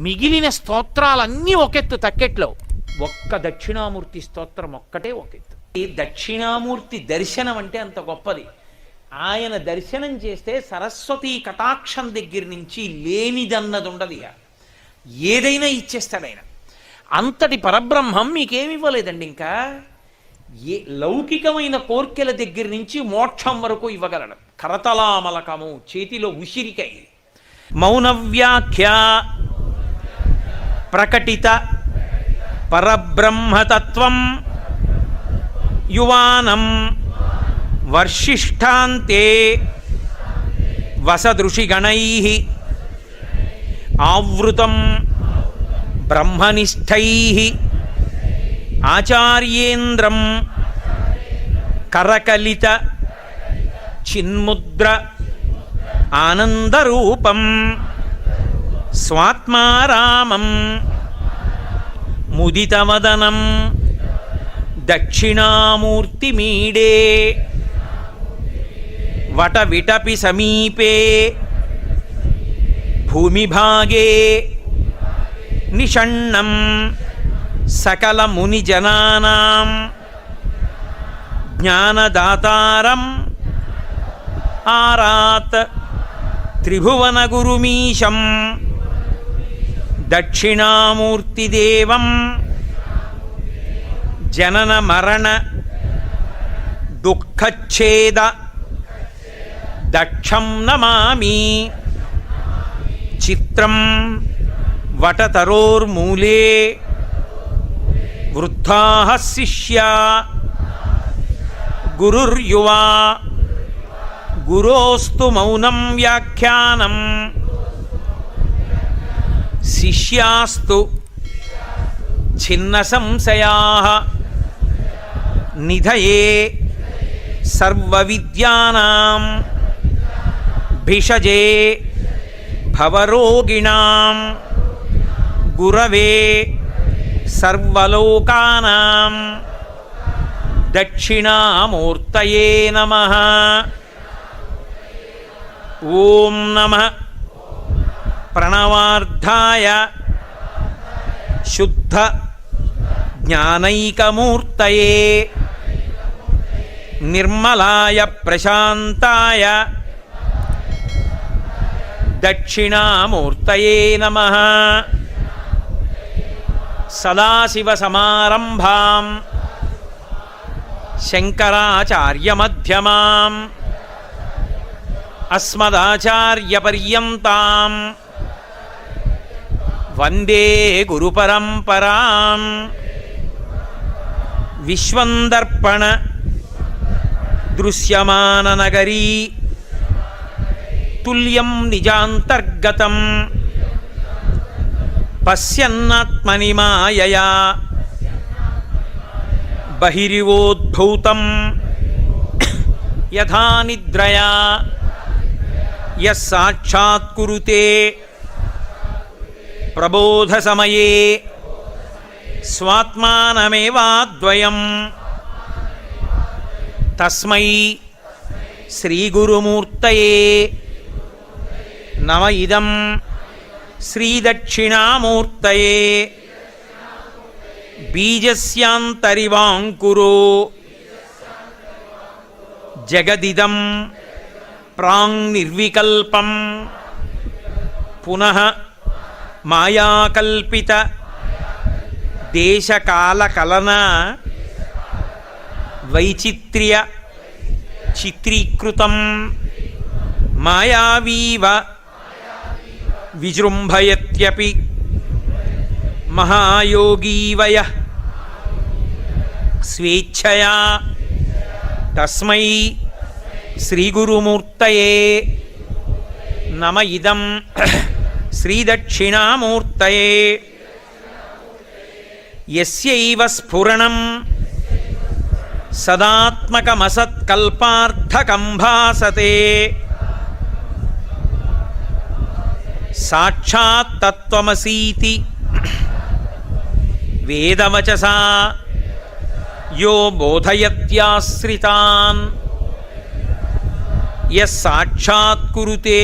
మిగిలిన స్తోత్రాలన్నీ ఒకెత్తు తక్కెట్లో, ఒక్క దక్షిణామూర్తి స్తోత్రం ఒక్కటే ఒకెత్తు. ఈ దక్షిణామూర్తి దర్శనం అంటే అంత గొప్పది. ఆయన దర్శనం చేస్తే సరస్వతీ కటాక్షం దగ్గర నుంచి లేనిదన్నది ఉండదు. ఇక ఏదైనా ఇచ్చేస్తాడు ఆయన. అంతటి పరబ్రహ్మం మీకేమి ఇవ్వలేదండి. ఇంకా లౌకికమైన కోర్కెల దగ్గర నుంచి మోక్షం వరకు ఇవ్వగలడు. కరతలామలకము, చేతిలో ఉసిరికై. మౌనవ్యాఖ్య ప్రకటిత పరబ్రహ్మతత్వం యువానం వర్షిష్ఠాంతే వసదృషిగణైః ఆవృతం బ్రహ్మనిష్టైః ఆచార్యేంద్రం కరకలిత చిన్ముద్ర ఆనందరూపం స్వాత్మారామం ముదితవదనం దక్షిణామూర్తిమీడే వటవిటపి సమీపే భూమిభాగే నిషణ్ణం సకలమునిజనానాం జ్ఞానదాతారం ఆరాత్ త్రిభువనగురుమీశం దక్షిణామూర్తిదేవం జనన మరణ దుఃఖచ్ఛేద దక్షం నమామి. చిత్రం వటతరోర్మూలే వృద్ధాః శిష్యా గురుర్యువా గురోస్తు మౌనం వ్యాఖ్యానం శిష్యాస్తు ఛిన్న సంశయాః నిధయే సర్వవిద్యానాం భిషజే భవరోగిణాం గురవే సర్వలోకానాం దక్షిణామూర్తయే నమః. ఓం నమః ప్రణవార్థాయ శుద్ధ జ్ఞానైకమూర్తయే నిర్మలాయ ప్రశాంతాయ దక్షిణామూర్తయే నమః. సదాశివసమారంభాం శంకరాచార్యమధ్యమాం అస్మదాచార్యపర్యంతాం వందే గురుపరంపరాం. విశ్వందర్పణ దృశ్యమాననగరీ తుల్యం నిజాంతర్గతం పశ్యన్నాత్మని మాయయా బహిరివోద్భూతం యథా నిద్రయా యస్సాక్షాత్కురుతే ప్రబోధసమయే స్వాత్మానమేవాద్వయం తస్మై శ్రీగురుమూర్తయే నమ. ఇదం శ్రీదక్షిణామూర్తయే బీజస్యాంతరివాంకురో జగదిదం ప్రాంగ్నిర్వికల్పం పునః మాయాకల్పిత దేశకాలకలన వైచిత్ర్య చిత్రీకృతం మాయావీవ విజృంభయత్యపి మహాయోగీవయః స్వేచ్ఛయా తస్మై శ్రీగురుమూర్తయే నమ. ఇదం శ్రీదక్షిణామూర్తయే యస్యైవ స్ఫురణం సదాత్మకమసత్కల్పార్థకం భాసతే సాక్షాత్ తత్వమసీతి వేదవచసా యో బోధయత్యాశ్రితాన్ యస్సాక్షాత్కురుతే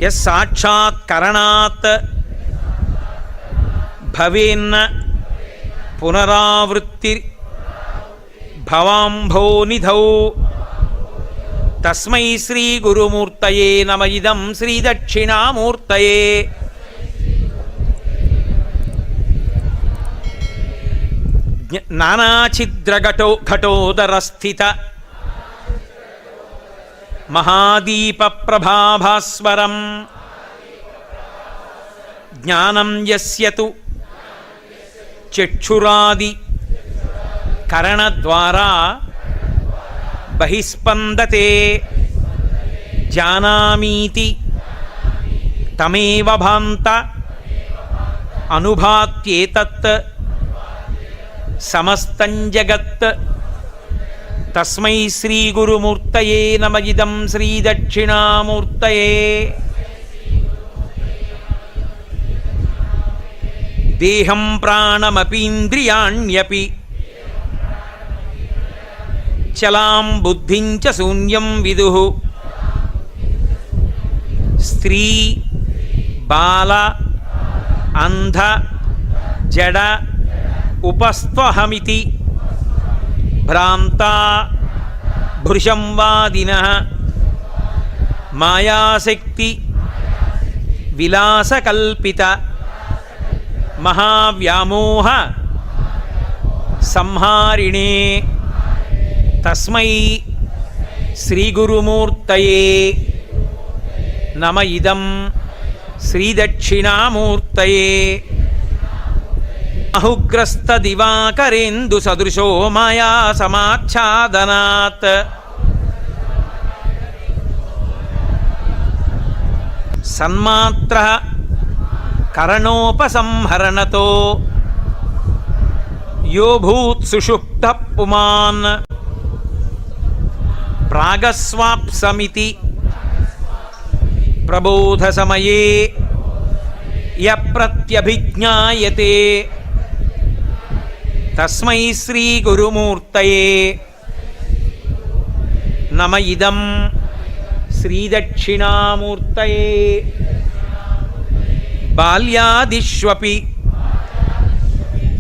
యస్సాక్షాత్కరణాత్ భవేన్న పునరావృత్తి భవాంభోనిధౌ తస్మై శ్రీ గురుమూర్తయే నమ ఇదం శ్రీ దక్షిణామూర్తయే. నానాఛిద్రఘటోదరస్థిత మహాదీప ప్రభాభాస్వరం జ్ఞానం యస్యతు చక్షురాది కరణద్వారా బహిస్పందతే జానామీతి తమేవ భాంత అనుభాత్యేతత్ సమస్తం జగత్. తస్మై శ్రీ గురుమూర్తయే నమ ఇదం శ్రీ దక్షిణామూర్తయే. దేహం ప్రాణమపీంద్రియాణ్యపి చలాం బుద్ధిం చ శూన్యం విదుః. స్త్రీ బాల అంధ జడ ఉపస్త్వహమితి భ్రాంతా భృశంవాదినః మాయాశక్తి విలాసకల్పిత మహావ్యామోహ సంహారిణే. తస్మై శ్రీగురుమూర్తయే నమ ఇదం శ్రీదక్షిణామూర్తయే. అహుగ్రస్త దివాకరేందు సదృశో మాయా సమాచ్ఛాదనాత్ సన్మాత్ర కరణోపసంహరణతో యో భూత్ సుషుప్త పుమాన్ ప్రాగస్వాప్సమితి ప్రబోధ సమయే య ప్రత్యభిజ్ఞాయతే. తస్మై శ్రీ గురుమూర్తయే నమ ఇదం శ్రీ దక్షిణామూర్తయే. బాల్యాదిష్వపి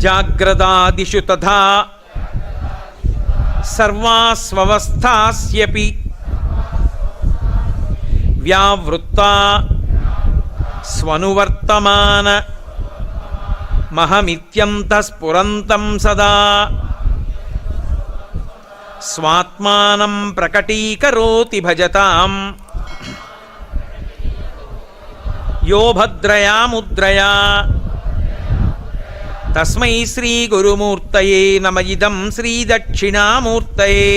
జాగ్రదాదిషు తథా సర్వాస్వస్థాస్యపి వ్యావృత్తా స్వనువర్తమాన మహమిత్యంతఃస్ఫురంతం సదా స్వాత్మానం ప్రకటీకరోతి భజతాం యో భద్రయా ముద్రయా. తస్మై శ్రీ గురుమూర్తయే నమ ఇదం శ్రీ దక్షిణామూర్తయే.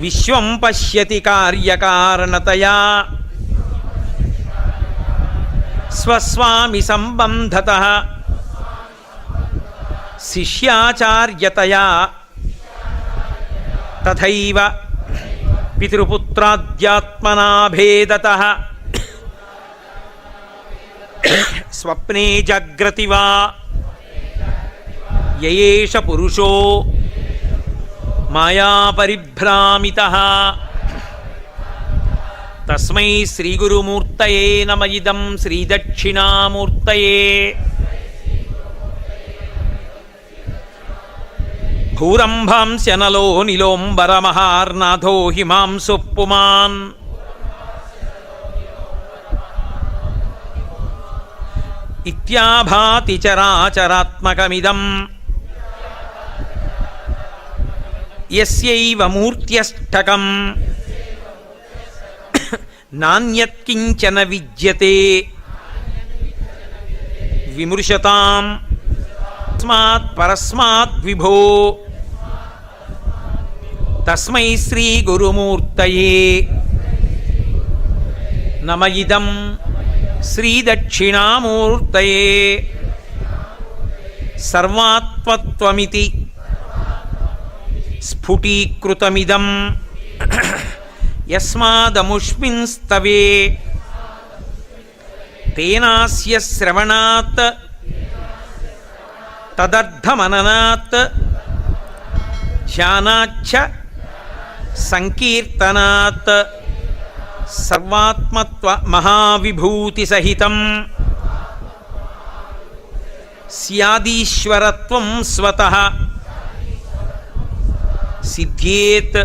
విశ్వం పశ్యతి కార్యకారణతయా స్వస్వామి సంబంధతః శిష్యాచార్యతయా తథైవ పితృపుత్రాద్యాత్మనా భేదతః స్వప్నే జాగ్రతి వా యయేష పురుషో మాయా పరిభ్రామితః. తస్మై శ్రీ గురుమూర్తయే నమ ఇదం శ్రీ దక్షిణామూర్తయే. భూరంభాంస్యనలో నిలోంబరమహార్నాథో హిమాంసు పుమాన్ ఇత్యాభాతి చరాచరాత్మకమిదం యస్యైవ మూర్త్యష్టకం నాన్యత్కించన విద్యతే విమృశతాం తస్మాత్ పరస్మాత్ విభో. తస్మై శ్రీ గురుమూర్తయే నమ ఇదం శ్రీ దక్షిణామూర్తయే. సర్వాత్మత్వమితి స్ఫుటీకృతమిదం యస్మాదముష్మిన్ స్తవే తేనాస్య శ్రవణాత్ తదర్థమననాత్ ధ్యానాచ్చ సంకీర్తనాత్ సర్వాత్మత్వ మహావిభూతి సహితం స్యాదీశ్వరత్వం స్వతః సిద్ధ్యేత్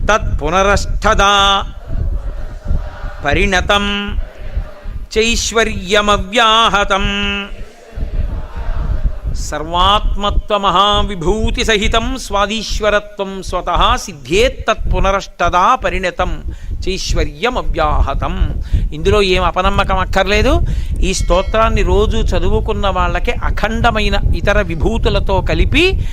తత్పునరష్టదా పరిణతం చైశ్వర్యమవ్యాహతం. సర్వాత్మత్వ మహావిభూతి సహితం స్వాదీశ్వరత్వం స్వతః సిద్ధ్యేత్తత్పునరష్టదా పరిణతం చైశ్వర్యమవ్యాహతం. ఇందులో ఏం అపనమ్మకం అక్కర్లేదు. ఈ స్తోత్రాన్ని రోజు చదువుకున్న వాళ్ళకి అఖండమైన ఇతర విభూతులతో కలిపి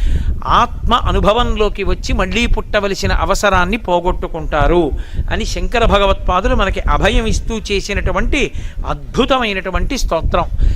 ఆత్మ అనుభవంలోకి వచ్చి మళ్ళీ పుట్టవలసిన అవసరాన్ని పోగొట్టుకుంటారు అని శంకర భగవత్పాదులు మనకి అభయం ఇస్తూ చేసినటువంటి అద్భుతమైనటువంటి స్తోత్రం.